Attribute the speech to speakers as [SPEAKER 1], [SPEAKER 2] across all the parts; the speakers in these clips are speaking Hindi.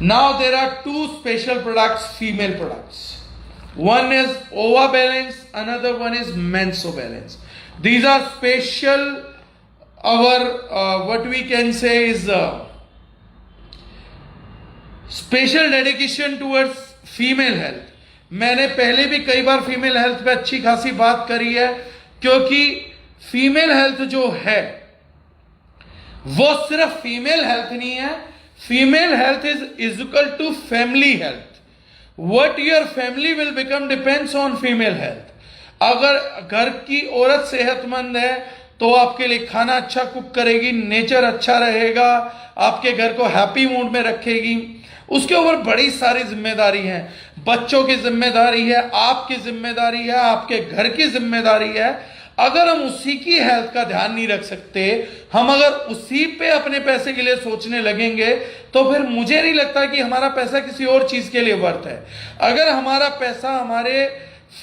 [SPEAKER 1] Now there are two special products, female products. One is Ova Balance, another one is Menso Balance. These are special, our what we can say is special dedication towards female health. मैंने पहले भी कई बार फीमेल हेल्थ पे अच्छी खासी बात करी है, क्योंकि फीमेल हेल्थ जो है वो सिर्फ फीमेल हेल्थ नहीं है. Female health is equal to family health. What your family will become depends on female health. अगर घर की औरत सेहतमंद है तो आपके लिए खाना अच्छा कुक करेगी, नेचर अच्छा रहेगा, आपके घर को हैप्पी मूड में रखेगी. उसके ऊपर बड़ी सारी जिम्मेदारी है. बच्चों की जिम्मेदारी है, आपकी जिम्मेदारी है, आपके घर की जिम्मेदारी है. अगर हम उसी की हेल्थ का ध्यान नहीं रख सकते, हम अगर उसी पे अपने पैसे के लिए सोचने लगेंगे, तो फिर मुझे नहीं लगता कि हमारा पैसा किसी और चीज के लिए वर्थ है. अगर हमारा पैसा हमारे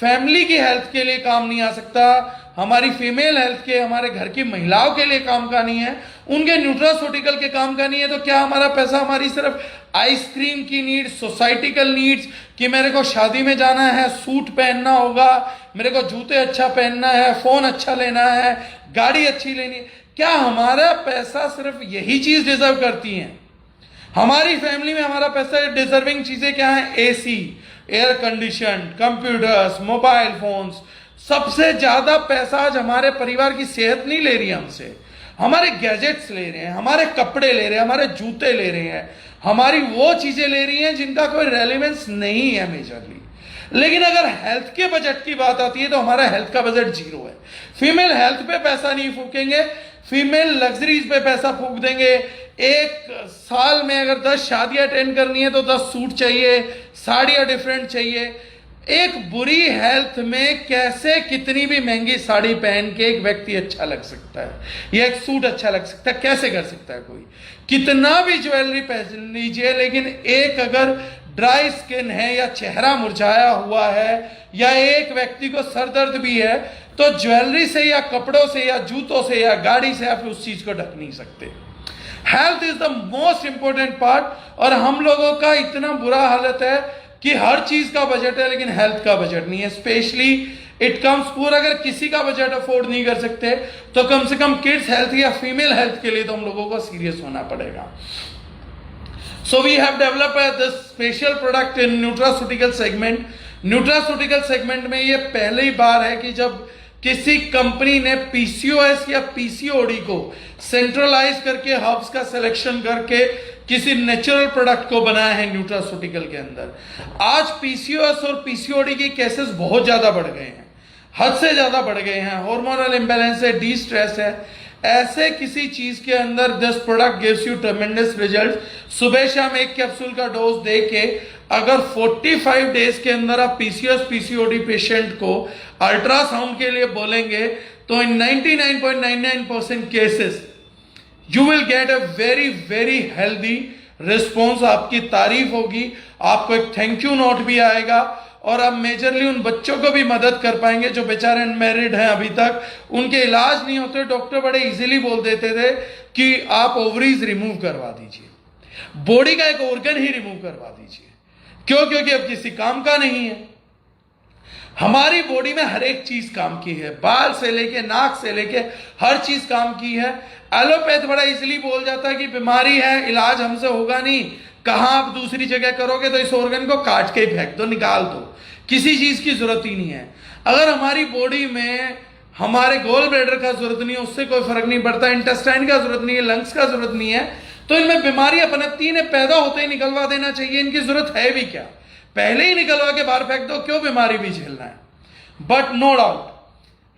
[SPEAKER 1] फैमिली की हेल्थ के लिए काम नहीं आ सकता, हमारी फीमेल हेल्थ के, हमारे घर की महिलाओं के लिए काम का नहीं है, उनके न्यूट्रास्यूटिकल के काम का नहीं है, तो क्या हमारा पैसा हमारी सिर्फ आइसक्रीम की नीड्स, सोसाइटिकल नीड्स, कि मेरे को शादी में जाना है, सूट पहनना होगा, मेरे को जूते अच्छा पहनना है, फोन अच्छा लेना है, गाड़ी अच्छी लेनी है, क्या हमारा पैसा सिर्फ यही चीज डिजर्व करती है? हमारी फैमिली में हमारा पैसा डिजर्विंग चीजें क्या है? AC, air condition, computers, mobile phones. सबसे ज्यादा पैसा आज हमारे परिवार की सेहत नहीं ले रही है हमसे, हमारे गैजेट्स ले रहे हैं, हमारे कपड़े ले रहे हैं, हमारे जूते ले रहे हैं, हमारी वो चीजें ले रही हैं जिनका कोई रेलेवेंस नहीं है मेजरली. लेकिन अगर हेल्थ के बजट की बात आती है तो हमारा हेल्थ का बजट जीरो है. फीमेल हेल्थ पे पैसा नहीं फूकेंगे, फीमेल लग्जरीज पे पैसा फूक देंगे. एक साल में अगर 10 शादियां अटेंड करनी है तो 10 सूट चाहिए, साड़ियां डिफरेंट चाहिए. एक बुरी हेल्थ में कैसे कितनी भी महंगी साड़ी पहन के एक व्यक्ति अच्छा लग सकता है, या एक सूट अच्छा लग सकता है? कैसे कर सकता है कोई? कितना भी ज्वेलरी पहन लीजिए, लेकिन एक अगर ड्राई स्किन है, या चेहरा मुरझाया हुआ है, या एक व्यक्ति को सर दर्द भी है, तो ज्वेलरी से या कपड़ों से या जूतों से या गाड़ी से आप उस चीज को ढक नहीं सकते. Health is the most important part. और हम लोगों का इतना बुरा हालत है कि हर चीज का बजट है लेकिन हेल्थ का बजट नहीं है. स्पेशली इट कम्स पूर, अगर किसी का बजट अफोर्ड नहीं कर सकते तो कम से कम किड्स हेल्थ या फीमेल हेल्थ के लिए तो हम लोगों को सीरियस होना पड़ेगा. So we have developed this special product in nutraceutical segment. Nutraceutical segment में ये पहली बार है कि जब किसी कंपनी ने पीसीओएस या पीसीओडी को सेंट्रलाइज करके हब्स का सिलेक्शन करके किसी नेचुरल प्रोडक्ट को बनाया है न्यूट्रास्यूटिकल के अंदर. आज पीसीओएस और पीसीओडी की केसेस बहुत ज्यादा बढ़ गए हैं, हद से ज्यादा बढ़ गए हैं. हार्मोनल इंबैलेंस है, डी स्ट्रेस है, ऐसे किसी चीज के अंदर this product gives you ट्रेमेंडस result. सुबह शाम एक कैप्सूल का डोज दे के अगर 45 डेज के अंदर आप पीसीओएस पीसीओडी पेशेंट को अल्ट्रासाउंड के लिए बोलेंगे तो इन 99.99% cases you will get a very very healthy response. आपकी तारीफ होगी, आपको एक थैंक यू नोट भी आएगा, और आप मेजरली उन बच्चों को भी मदद कर पाएंगे जो बेचारे अनमैरिड हैं, अभी तक उनके इलाज नहीं होते. डॉक्टर बड़े इजीली बोल देते थे कि आप ओवरीज रिमूव करवा दीजिए, बॉडी का एक ऑर्गन ही रिमूव करवा दीजिए. क्यों? क्योंकि अब किसी काम का नहीं है. हमारी बॉडी में हर एक चीज काम की है, बाल से लेके नाक से लेके हर चीज काम की है. एलोपैथ बड़ा इजीली बोल जाता है कि बीमारी है, इलाज हमसे होगा नहीं, कहां आप दूसरी जगह करोगे, तो इस ऑर्गन को काट के ही फेंक दो, निकाल दो, किसी चीज की जरूरत ही नहीं है. अगर हमारी बॉडी में हमारे गोल ब्लैडर का जरूरत नहीं है, उससे कोई फर्क नहीं पड़ता, इंटेस्टाइन का जरूरत नहीं है, लंग्स का जरूरत नहीं है, तो इनमें बीमारियां पनपती हैं. पैदा होते ही निकलवा देना चाहिए, इनकी जरूरत है भी क्या? पहले ही निकलवा के बाहर फेंक दो, क्यों बीमारी भी झेलना है? बट नो डाउट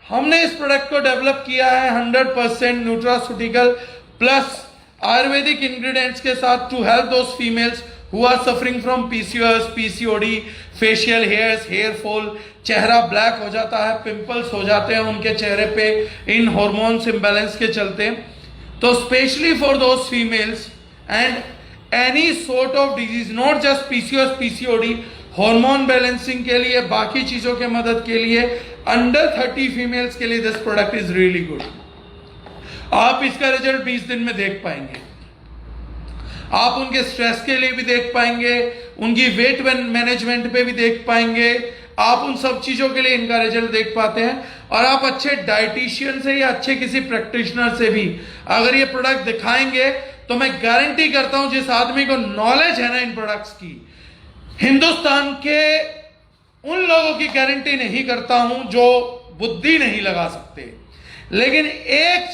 [SPEAKER 1] हमने इस प्रोडक्ट को डेवलप किया है 100% न्यूट्रास्यूटिकल प्लस आयुर्वेदिक इंग्रेडिएंट्स के साथ to help those females who are suffering from PCOS, PCOD, facial hairs, hair fall, चेहरा ब्लैक हो जाता है, पिंपल्स हो जाते हैं उनके चेहरे पे इन हार्मोन्स इम्बैलेंस के चलते. तो specially for those females and any sort of disease, not just PCOS PCOD, hormone balancing के लिए, बाकी चीजों के मदद के लिए, अंडर 30 फीमेल्स के लिए this product is really good. आप इसका रिजल्ट 20 दिन में देख पाएंगे. आप उनके स्ट्रेस के लिए भी देख पाएंगे, उनकी वेट मैनेजमेंट पे भी देख पाएंगे, आप उन सब चीजों के लिए इनका रिजल्ट देख पाते हैं। और आप अच्छे डाइटिशियन से या अच्छे किसी प्रैक्टिशनर से भी अगर ये प्रोडक्ट दिखाएंगे तो मैं गारंटी करता हूं जिस आदमी को नॉलेज है ना इन प्रोडक्ट्स की, हिंदुस्तान के उन लोगों की गारंटी नहीं करता हूं जो बुद्धि नहीं लगा सकते, लेकिन एक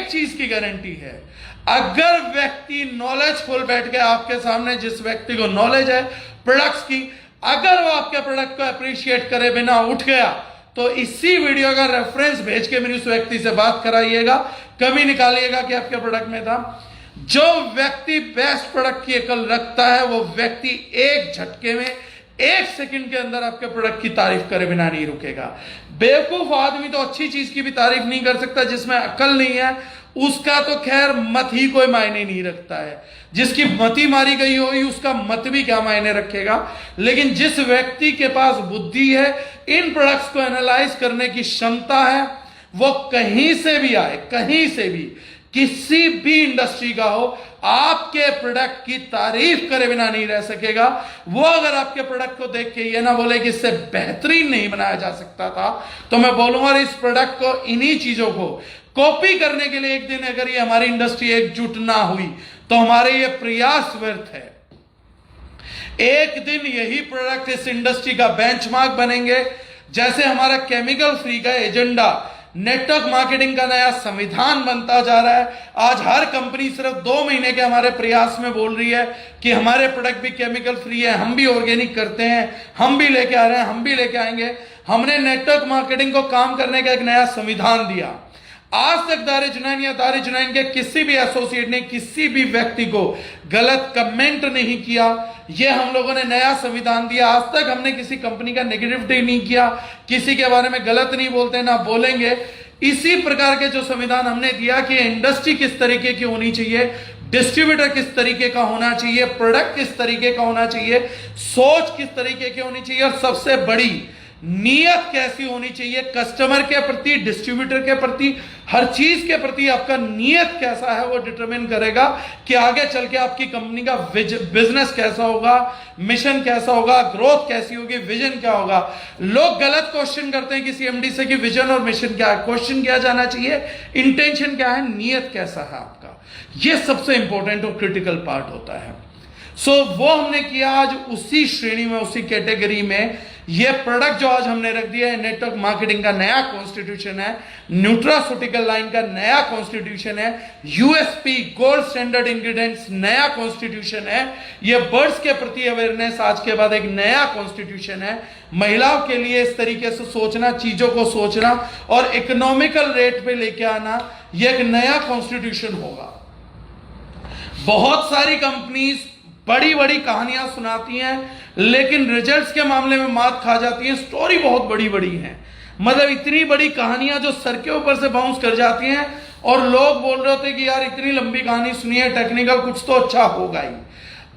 [SPEAKER 1] चीज की गारंटी है, अगर व्यक्ति नॉलेजफुल बैठ के आपके सामने, जिस व्यक्ति को नॉलेज है प्रोडक्ट्स की, अगर वो आपके प्रोडक्ट को अप्रिशिएट करे बिना उठ गया तो इसी वीडियो का रेफरेंस भेज के मेरी उस व्यक्ति से बात कराइएगा, कमी निकालिएगा कि आपके प्रोडक्ट में था। जो व्यक्ति बेस्ट प्रोडक्ट की अकल रखता है वो व्यक्ति एक झटके में, एक सेकंड के अंदर आपके प्रोडक्ट की तारीफ करे बिना नहीं रुकेगा। बेवकूफ आदमी तो अच्छी चीज की भी तारीफ नहीं कर सकता, जिसमें अकल नहीं है उसका तो खैर मत ही कोई मायने नहीं रखता है, जिसकी मती मारी गई होगी उसका मत भी क्या मायने रखेगा। लेकिन जिस व्यक्ति के पास बुद्धि है, इन प्रोडक्ट्स को एनालाइज करने की क्षमता है, वो कहीं से भी आए, कहीं से भी, किसी भी इंडस्ट्री का हो, आपके प्रोडक्ट की तारीफ करे बिना नहीं रह सकेगा। वो अगर आपके प्रोडक्ट को देख के ये ना बोले कि इससे बेहतरीन नहीं बनाया जा सकता था, तो मैं बोलूंगा इस प्रोडक्ट को, इन्हीं चीजों को कॉपी करने के लिए एक दिन अगर ये हमारी इंडस्ट्री एकजुट ना हुई तो हमारे ये प्रयास व्यर्थ है। एक दिन यही प्रोडक्ट इस इंडस्ट्री का बेंचमार्क बनेंगे, जैसे हमारा केमिकल फ्री का एजेंडा नेटवर्क मार्केटिंग का नया संविधान बनता जा रहा है। आज हर कंपनी सिर्फ 2 महीने के हमारे प्रयास में बोल रही है कि हमारे प्रोडक्ट भी केमिकल फ्री है, हम भी ऑर्गेनिक करते हैं, हम भी लेके आ रहे हैं, हम भी लेके आएंगे। हमने नेटवर्क मार्केटिंग को काम करने का एक नया संविधान दिया। आज तक दारुजुनैन या दारुजुनैन के किसी भी एसोसिएट ने किसी भी व्यक्ति को गलत कमेंट नहीं किया। यह हम लोगों ने नया संविधान दिया। आज तक हमने किसी कंपनी का नेगेटिविटी नहीं किया, किसी के बारे में गलत नहीं बोलते, ना बोलेंगे। इसी प्रकार के जो संविधान हमने दिया कि इंडस्ट्री किस तरीके की होनी चाहिए, डिस्ट्रीब्यूटर किस तरीके का होना चाहिए, प्रोडक्ट किस तरीके का होना चाहिए, सोच किस तरीके की होनी चाहिए, और सबसे बड़ी नीयत कैसी होनी चाहिए कस्टमर के प्रति, डिस्ट्रीब्यूटर के प्रति, हर चीज के प्रति आपका नीयत कैसा है वो डिटरमिन करेगा कि आगे चल के आपकी कंपनी का बिजनेस कैसा होगा, मिशन कैसा होगा, ग्रोथ कैसी होगी, विजन क्या होगा। लोग गलत क्वेश्चन करते हैं किसी एमडी से कि विजन और मिशन क्या है। क्वेश्चन किया जाना चाहिए इंटेंशन क्या है, नीयत कैसा है आपका। यह सबसे इंपॉर्टेंट और क्रिटिकल पार्ट होता है। वो हमने किया। आज उसी श्रेणी में, उसी कैटेगरी में ये प्रोडक्ट जो आज हमने रख दिया है, नेटवर्क मार्केटिंग का नया कॉन्स्टिट्यूशन है, न्यूट्रास्यूटिकल लाइन का नया कॉन्स्टिट्यूशन है, यूएसपी गोल्ड स्टैंडर्ड इंग्रेडिएंट्स नया कॉन्स्टिट्यूशन है, ये बर्ड्स के प्रति अवेयरनेस आज के बाद एक नया कॉन्स्टिट्यूशन है। महिलाओं के लिए इस तरीके से सोचना, चीजों को सोचना और इकोनॉमिकल रेट पे लेके आना, यह एक नया कॉन्स्टिट्यूशन होगा। बहुत सारी कंपनीज बड़ी बड़ी कहानियां सुनाती हैं, लेकिन रिजल्ट्स के मामले में मात खा जाती हैं। स्टोरी बहुत बड़ी बड़ी है, मतलब इतनी बड़ी कहानियां जो सर के ऊपर से बाउंस कर जाती हैं और लोग बोल रहे होते कि यार इतनी लंबी कहानी सुनी है, टेक्निकल कुछ तो अच्छा होगा ही।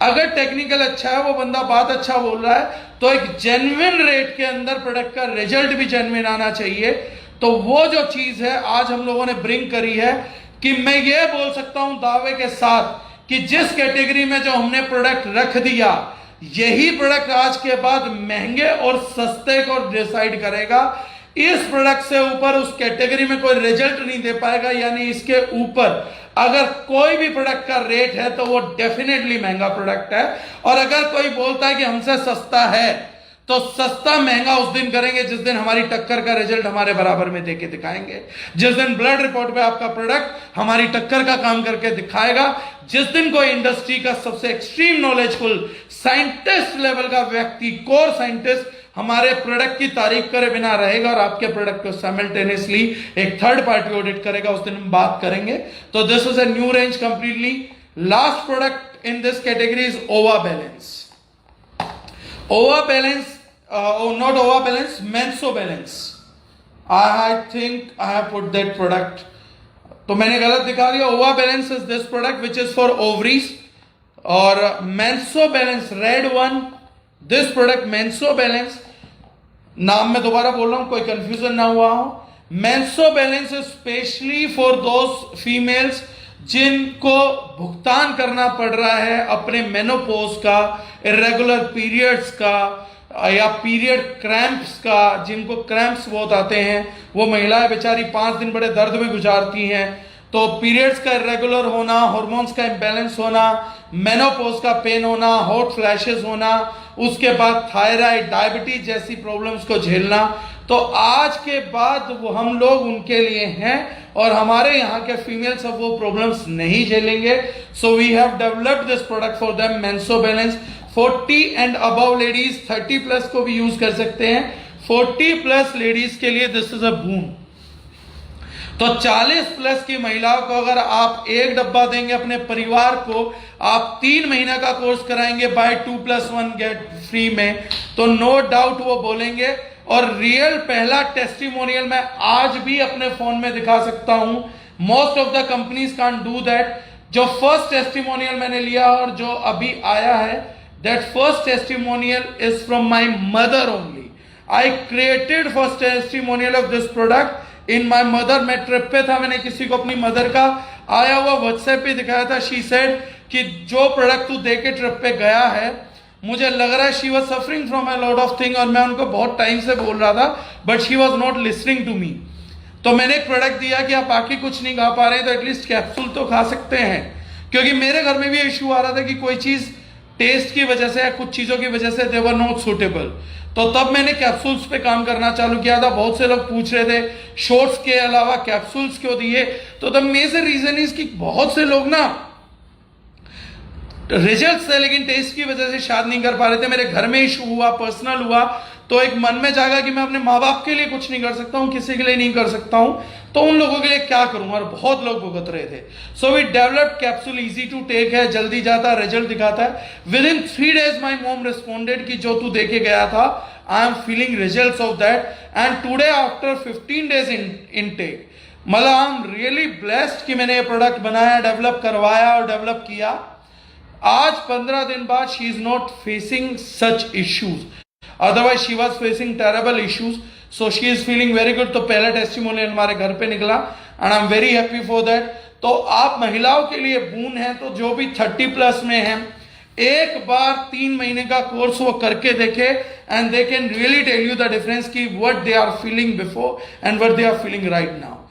[SPEAKER 1] अगर टेक्निकल अच्छा है, वो बंदा बात अच्छा बोल रहा है, तो एक जेन्युइन रेट के अंदर प्रोडक्ट का रिजल्ट भी जेन्युइन आना चाहिए। तो वो जो चीज है आज हम लोगों ने ब्रिंग करी है कि मैं ये बोल सकता हूं दावे के साथ कि जिस कैटेगरी में जो हमने प्रोडक्ट रख दिया, यही प्रोडक्ट आज के बाद महंगे और सस्ते को डिसाइड करेगा। इस प्रोडक्ट से ऊपर उस कैटेगरी में कोई रिजल्ट नहीं दे पाएगा। यानी इसके ऊपर अगर कोई भी प्रोडक्ट का रेट है तो वो डेफिनेटली महंगा प्रोडक्ट है। और अगर कोई बोलता है कि हमसे सस्ता है, तो सस्ता महंगा उस दिन करेंगे जिस दिन हमारी टक्कर का रिजल्ट हमारे बराबर में देके दिखाएंगे, जिस दिन ब्लड रिपोर्ट पे आपका प्रोडक्ट हमारी टक्कर का काम करके दिखाएगा, जिस दिन कोई इंडस्ट्री का सबसे एक्सट्रीम नॉलेजफुल साइंटिस्ट लेवल का व्यक्ति, कोर साइंटिस्ट, हमारे प्रोडक्ट की तारीफ करे बिना रहेगा और आपके प्रोडक्ट को साइमल्टेनियसली एक थर्ड पार्टी ऑडिट करेगा, उस दिन हम बात करेंगे। तो this is a new range completely. Last product in this category is ओवा बैलेंस। ओवा balance, not Ova Balance, Menso Balance. I think I have put that product. तो मैंने गलत दिखा दिया। Ova Balance is this product which is for ovaries, और Menso Balance red one, this product Menso Balance, नाम मैं दोबारा बोल रहा हूं, कोई कंफ्यूजन ना हुआ हो। Menso Balance is specially for those females जिनको भुगतान करना पड़ रहा है अपने मेनोपॉज का, इरेगुलर पीरियड्स का या पीरियड क्रैम्प्स का, जिनको क्रैम्प्स बहुत आते हैं, वो महिलाएं बेचारी 5 दिन बड़े दर्द में गुजारती हैं। तो पीरियड्स का इरेगुलर होना, हार्मोन्स का इम्बैलेंस होना, मेनोपॉज का पेन होना, हॉट फ्लैशेस होना, उसके बाद थायराइड, डायबिटीज जैसी प्रॉब्लम्स को झेलना, तो आज के बाद वो हम लोग उनके लिए हैं और हमारे यहाँ के फीमेल्स अब वो प्रॉब्लम्स नहीं झेलेंगे। So we have developed this product for them, मेंसो balance. 40 and above ladies 30 plus को भी यूज कर सकते हैं। 40 प्लस लेडीज के लिए दिस इज अ बून। तो 40 प्लस की महिलाओं को अगर आप एक डब्बा देंगे अपने परिवार को, आप 3 महीने का कोर्स कराएंगे बाय 2+1 गेट फ्री में, तो नो डाउट वो बोलेंगे। और रियल पहला टेस्टिमोनियल मैं आज भी अपने फोन में दिखा सकता हूं। Most of the companies can't do that. जो फर्स्ट टेस्टिमोनियल मैंने लिया और जो अभी आया है, that first testimonial is from my mother only. I created first testimonial of this product in my mother. मैं ट्रिप पे था, मैंने किसी को अपनी मदर का आया हुआ व्हाट्सएप पे दिखाया था। शी सेड कि जो प्रोडक्ट तू दे के ट्रिप पे गया है, मुझे लग रहा है she was suffering from a lot of thing, और मैं उनको बहुत टाइम से बोल रहा था but she was not listening to me. तो मैंने एक प्रोडक्ट दिया कि आप बाकी कुछ नहीं खा पा रहे तो एटलीस्ट कैप्सूल तो खा सकते हैं, क्योंकि मेरे घर में भी इश्यू आ रहा था कि कोई चीज टेस्ट की वजह से या कुछ चीजों की वजह से दे वर नॉट सुटेबल। तो तब मैंने कैप्सूल्स पे काम करना चालू किया था। बहुत से लोग पूछ रहे थे शॉर्ट्स के अलावा कैप्सूल्स क्यों दिए, तो द मेजर रीजन इज कि बहुत से लोग ना रिजल्ट्स थे लेकिन टेस्ट की वजह से शायद नहीं कर पा रहे थे। मेरे घर में इशू हुआ, पर्सनल हुआ, तो एक मन में जागा कि मैं अपने माँ बाप के लिए कुछ नहीं कर सकता हूँ, किसी के लिए नहीं कर सकता हूँ, तो उन लोगों के लिए क्या करूँ, और बहुत लोग भुगत रहे थे। So we developed capsule, easy to take है, जल्दी जाता है, रिजल्ट दिखाता है। Within 3 days my mom responded कि जो तू देके गया था, I am feeling results of that, and today after 15 days intake, मतलब आई एम रियली ब्लेस्ड कि मैंने ये प्रोडक्ट बनाया, डेवलप करवाया और डेवलप किया। आज 15 दिन बाद she is not facing such issues, otherwise she was facing terrible issues. So she is feeling very good. तो पहला टेस्टिमोनियल हमारे घर पे निकला and I am very happy for that. तो आप महिलाओं के लिए बून है, तो जो भी 30 प्लस में है, एक बार 3 महीने का कोर्स वो करके देखे and they can really tell you the difference की what they are feeling before and what they are feeling right now.